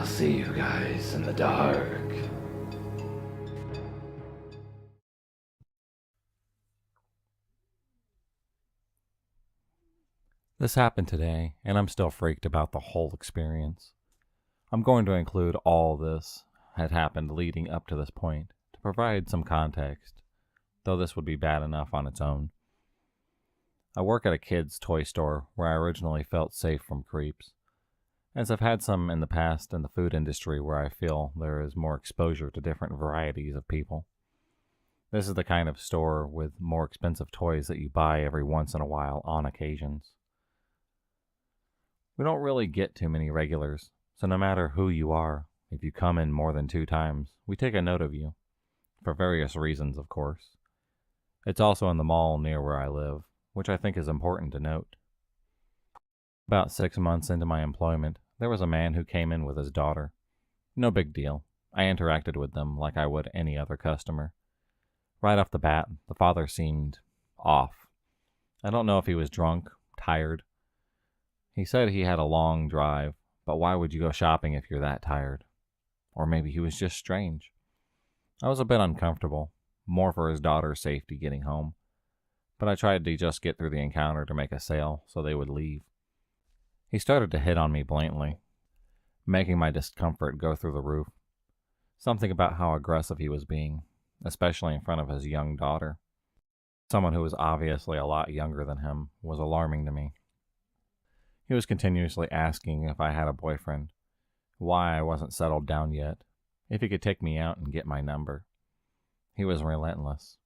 see you guys in the dark. This happened today, and I'm still freaked about the whole experience. I'm going to include all this had happened leading up to this point to provide some context, though this would be bad enough on its own. I work at a kid's toy store where I originally felt safe from creeps, as I've had some in the past in the food industry where I feel there is more exposure to different varieties of people. This is the kind of store with more expensive toys that you buy every once in a while on occasions. We don't really get too many regulars, so no matter who you are, if you come in more than 2 times, we take a note of you. For various reasons, of course. It's also in the mall near where I live, which I think is important to note. About 6 months into my employment, there was a man who came in with his daughter. No big deal. I interacted with them like I would any other customer. Right off the bat, the father seemed off. I don't know if he was drunk, tired. He said he had a long drive, but why would you go shopping if you're that tired? Or maybe he was just strange. I was a bit uncomfortable, more for his daughter's safety getting home, but I tried to just get through the encounter to make a sale so they would leave. He started to hit on me blatantly, making my discomfort go through the roof. Something about how aggressive he was being, especially in front of his young daughter. Someone who was obviously a lot younger than him was alarming to me. He was continuously asking if I had a boyfriend, why I wasn't settled down yet, if he could take me out and get my number. He was relentless.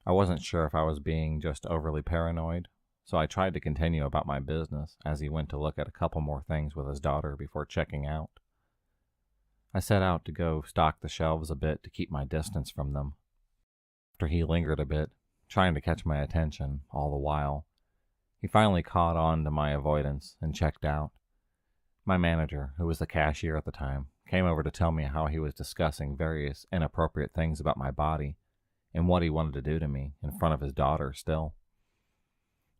I wasn't sure if I was being just overly paranoid, so I tried to continue about my business as he went to look at a couple more things with his daughter before checking out. I set out to go stock the shelves a bit to keep my distance from them. After he lingered a bit, trying to catch my attention all the while, he finally caught on to my avoidance and checked out. My manager, who was the cashier at the time, came over to tell me how he was discussing various inappropriate things about my body and what he wanted to do to me in front of his daughter still.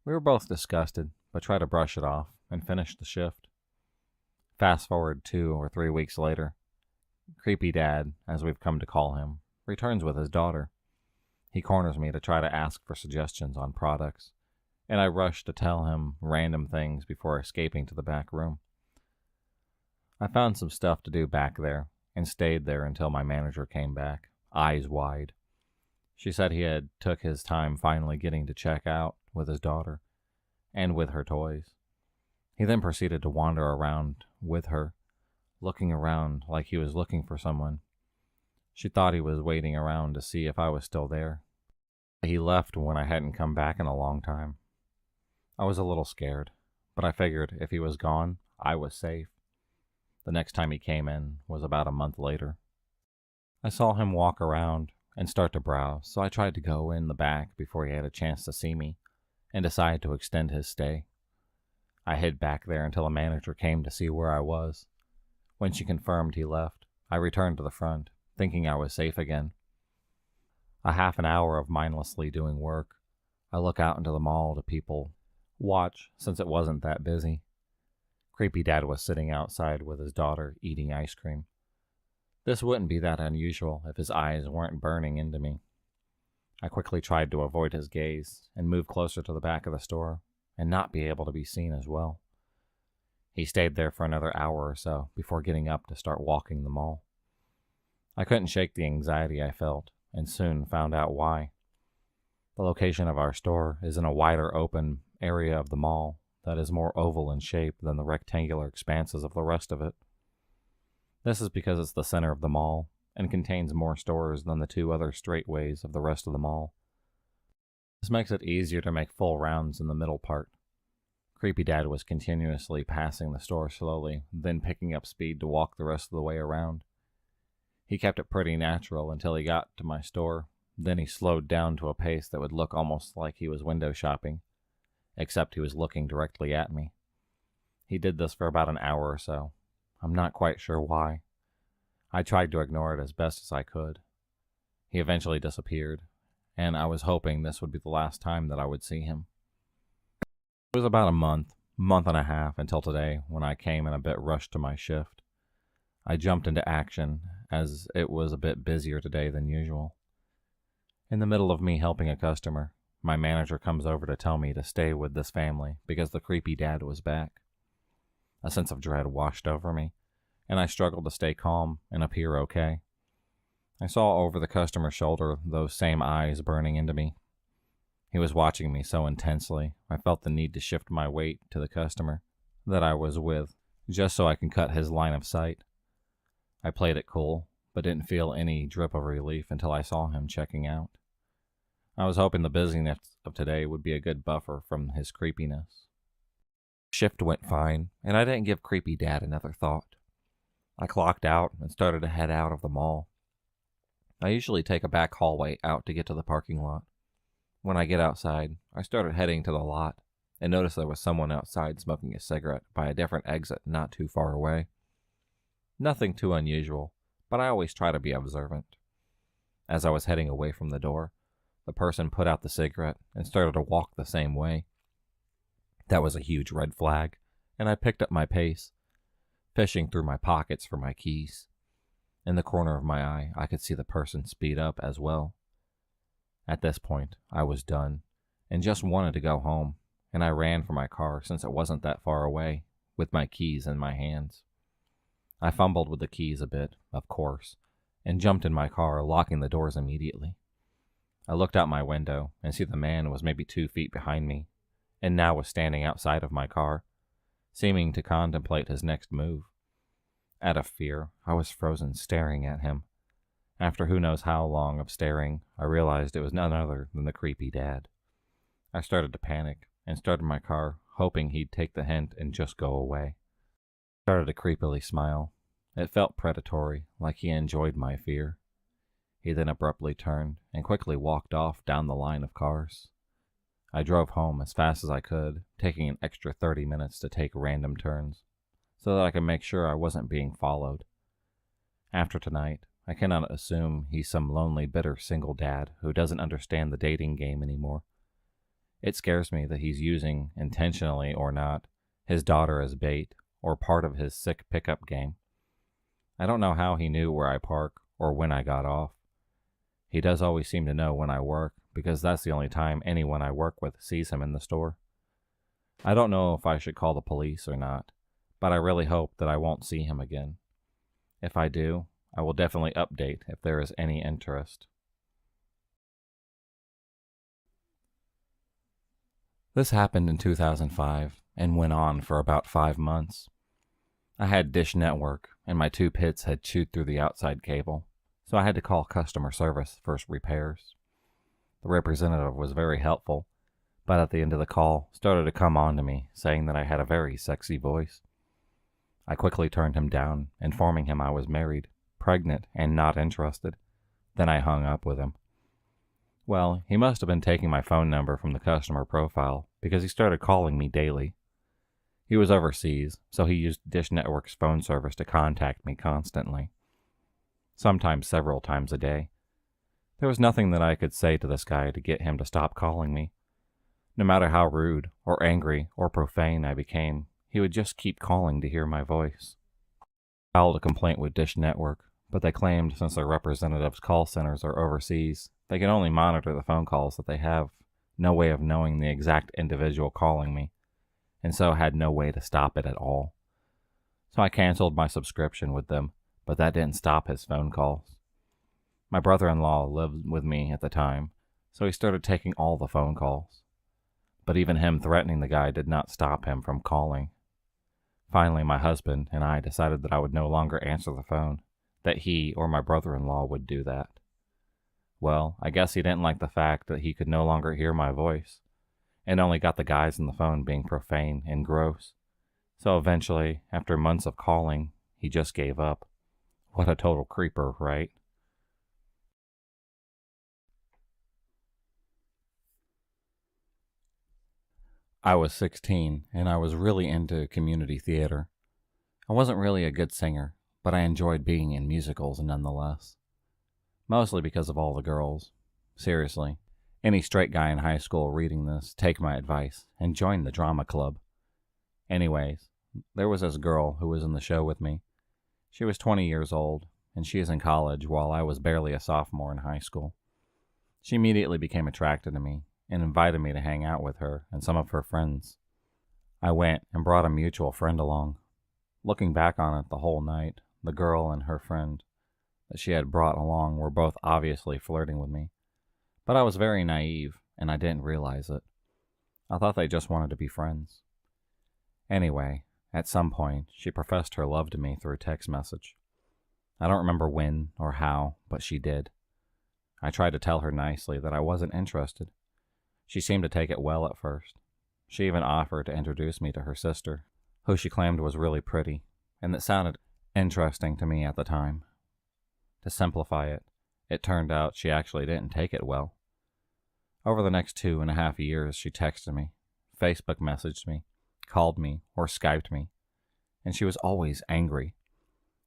We were both disgusted, but tried to brush it off and finish the shift. Fast forward 2 or 3 weeks later, Creepy Dad, as we've come to call him, returns with his daughter. He corners me to try to ask for suggestions on products, and I rush to tell him random things before escaping to the back room. I found some stuff to do back there and stayed there until my manager came back, eyes wide. She said he had took his time finally getting to check out with his daughter and with her toys. He then proceeded to wander around with her, looking around like he was looking for someone. She thought he was waiting around to see if I was still there. He left when I hadn't come back in a long time. I was a little scared, but I figured if he was gone, I was safe. The next time he came in was about a month later. I saw him walk around and start to browse, so I tried to go in the back before he had a chance to see me and decided to extend his stay. I hid back there until a manager came to see where I was. When she confirmed he left, I returned to the front, thinking I was safe again. A half an hour of mindlessly doing work, I look out into the mall to people watch since it wasn't that busy. Creepy Dad was sitting outside with his daughter eating ice cream. This wouldn't be that unusual if his eyes weren't burning into me. I quickly tried to avoid his gaze and move closer to the back of the store and not be able to be seen as well. He stayed there for another hour or so before getting up to start walking the mall. I couldn't shake the anxiety I felt and soon found out why. The location of our store is in a wider open area of the mall that is more oval in shape than the rectangular expanses of the rest of it. This is because it's the center of the mall and contains more stores than the 2 other straightways of the rest of the mall. This makes it easier to make full rounds in the middle part. Creepy Dad was continuously passing the store slowly, then picking up speed to walk the rest of the way around. He kept it pretty natural until he got to my store. Then he slowed down to a pace that would look almost like he was window shopping, except he was looking directly at me. He did this for about an hour or so. I'm not quite sure why. I tried to ignore it as best as I could. He eventually disappeared, and I was hoping this would be the last time that I would see him. It was about a month and a half until today when I came in a bit rushed to my shift. I jumped into action as it was a bit busier today than usual. In the middle of me helping a customer, my manager comes over to tell me to stay with this family because the creepy dad was back. A sense of dread washed over me, and I struggled to stay calm and appear okay. I saw over the customer's shoulder those same eyes burning into me. He was watching me so intensely, I felt the need to shift my weight to the customer that I was with, just so I can cut his line of sight. I played it cool, but didn't feel any drip of relief until I saw him checking out. I was hoping the busyness of today would be a good buffer from his creepiness. Shift went fine, and I didn't give creepy dad another thought. I clocked out and started to head out of the mall. I usually take a back hallway out to get to the parking lot. When I get outside, I started heading to the lot and noticed there was someone outside smoking a cigarette by a different exit not too far away. Nothing too unusual, but I always try to be observant. As I was heading away from the door, the person put out the cigarette and started to walk the same way. That was a huge red flag, and I picked up my pace, fishing through my pockets for my keys. In the corner of my eye, I could see the person speed up as well. At this point, I was done, and just wanted to go home, and I ran for my car since it wasn't that far away, with my keys in my hands. I fumbled with the keys a bit, of course, and jumped in my car, locking the doors immediately. I looked out my window and see the man was maybe 2 feet behind me, and now was standing outside of my car, seeming to contemplate his next move. Out of fear, I was frozen staring at him. After who knows how long of staring, I realized it was none other than the creepy dad. I started to panic and started my car, hoping he'd take the hint and just go away. I started to creepily smile. It felt predatory, like he enjoyed my fear. He then abruptly turned and quickly walked off down the line of cars. I drove home as fast as I could, taking an extra 30 minutes to take random turns, so that I could make sure I wasn't being followed. After tonight, I cannot assume he's some lonely, bitter single dad who doesn't understand the dating game anymore. It scares me that he's using, intentionally or not, his daughter as bait or part of his sick pickup game. I don't know how he knew where I park or when I got off. He does always seem to know when I work, because that's the only time anyone I work with sees him in the store. I don't know if I should call the police or not, but I really hope that I won't see him again. If I do, I will definitely update if there is any interest. This happened in 2005 and went on for about 5 months. I had Dish Network, and my 2 pits had chewed through the outside cable, so I had to call customer service for repairs. The representative was very helpful, but at the end of the call started to come on to me, saying that I had a very sexy voice. I quickly turned him down, informing him I was married, pregnant, and not interested. Then I hung up with him. Well, he must have been taking my phone number from the customer profile, because he started calling me daily. He was overseas, so he used Dish Network's phone service to contact me constantly, sometimes several times a day. There was nothing that I could say to this guy to get him to stop calling me. No matter how rude, or angry, or profane I became, he would just keep calling to hear my voice. I filed a complaint with Dish Network, but they claimed since their representatives' call centers are overseas, they can only monitor the phone calls that they have no way of knowing the exact individual calling me, and so had no way to stop it at all. So I canceled my subscription with them, but that didn't stop his phone calls. My brother-in-law lived with me at the time, so he started taking all the phone calls. But even him threatening the guy did not stop him from calling. Finally, my husband and I decided that I would no longer answer the phone, that he or my brother-in-law would do that. Well, I guess he didn't like the fact that he could no longer hear my voice, and only got the guys on the phone being profane and gross. So eventually, after months of calling, he just gave up. What a total creeper, right? I was 16, and I was really into community theater. I wasn't really a good singer, but I enjoyed being in musicals nonetheless. Mostly because of all the girls. Seriously, any straight guy in high school reading this, take my advice, and join the drama club. Anyways, there was this girl who was in the show with me. She was 20 years old, and she is in college while I was barely a sophomore in high school. She immediately became attracted to me and invited me to hang out with her and some of her friends. I went and brought a mutual friend along. Looking back on it the whole night, the girl and her friend that she had brought along were both obviously flirting with me. But I was very naive, and I didn't realize it. I thought they just wanted to be friends. Anyway, at some point, she professed her love to me through text message. I don't remember when or how, but she did. I tried to tell her nicely that I wasn't interested. She seemed to take it well at first. She even offered to introduce me to her sister, who she claimed was really pretty, and that sounded interesting to me at the time. To simplify it, it turned out she actually didn't take it well. Over the next 2.5 years, she texted me, Facebook messaged me, called me, or Skyped me, and she was always angry,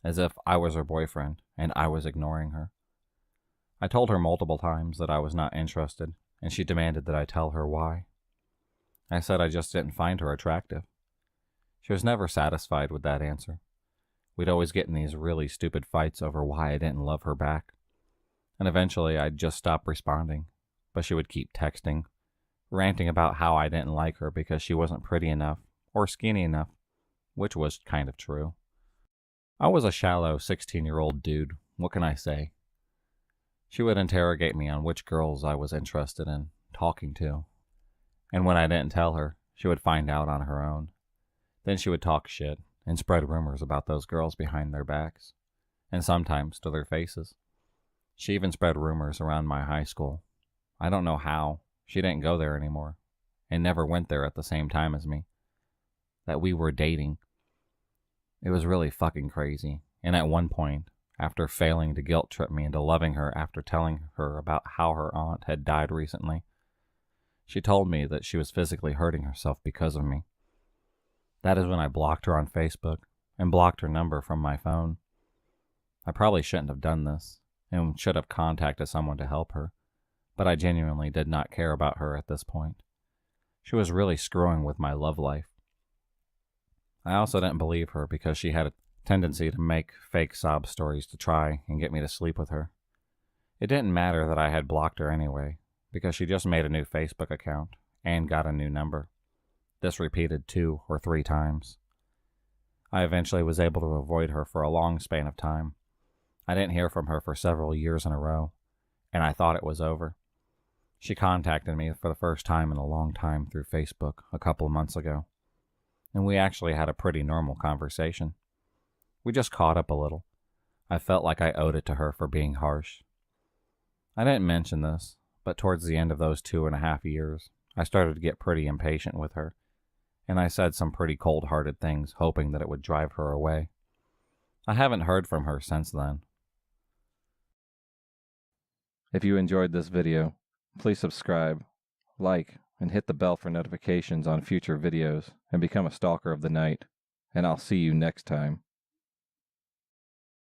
as if I was her boyfriend and I was ignoring her. I told her multiple times that I was not interested, and she demanded that I tell her why. I said I just didn't find her attractive. She was never satisfied with that answer. We'd always get in these really stupid fights over why I didn't love her back, and eventually I'd just stop responding, but she would keep texting, ranting about how I didn't like her because she wasn't pretty enough or skinny enough, which was kind of true. I was a shallow 16-year-old dude, what can I say? She would interrogate me on which girls I was interested in talking to, and when I didn't tell her, she would find out on her own. Then she would talk shit and spread rumors about those girls behind their backs, and sometimes to their faces. She even spread rumors around my high school. I don't know how. She didn't go there anymore, and never went there at the same time as me. That we were dating. It was really fucking crazy, and at one point, after failing to guilt trip me into loving her after telling her about how her aunt had died recently, she told me that she was physically hurting herself because of me. That is when I blocked her on Facebook and blocked her number from my phone. I probably shouldn't have done this and should have contacted someone to help her, but I genuinely did not care about her at this point. She was really screwing with my love life. I also didn't believe her because she had a tendency to make fake sob stories to try and get me to sleep with her. It didn't matter that I had blocked her anyway, because she just made a new Facebook account and got a new number. This repeated 2 or 3 times. I eventually was able to avoid her for a long span of time. I didn't hear from her for several years in a row, and I thought it was over. She contacted me for the first time in a long time through Facebook a couple of months ago, and we actually had a pretty normal conversation. We just caught up a little. I felt like I owed it to her for being harsh. I didn't mention this, but towards the end of those 2.5 years, I started to get pretty impatient with her, and I said some pretty cold-hearted things, hoping that it would drive her away. I haven't heard from her since then. If you enjoyed this video, please subscribe, like, and hit the bell for notifications on future videos, and become a stalker of the night, and I'll see you next time.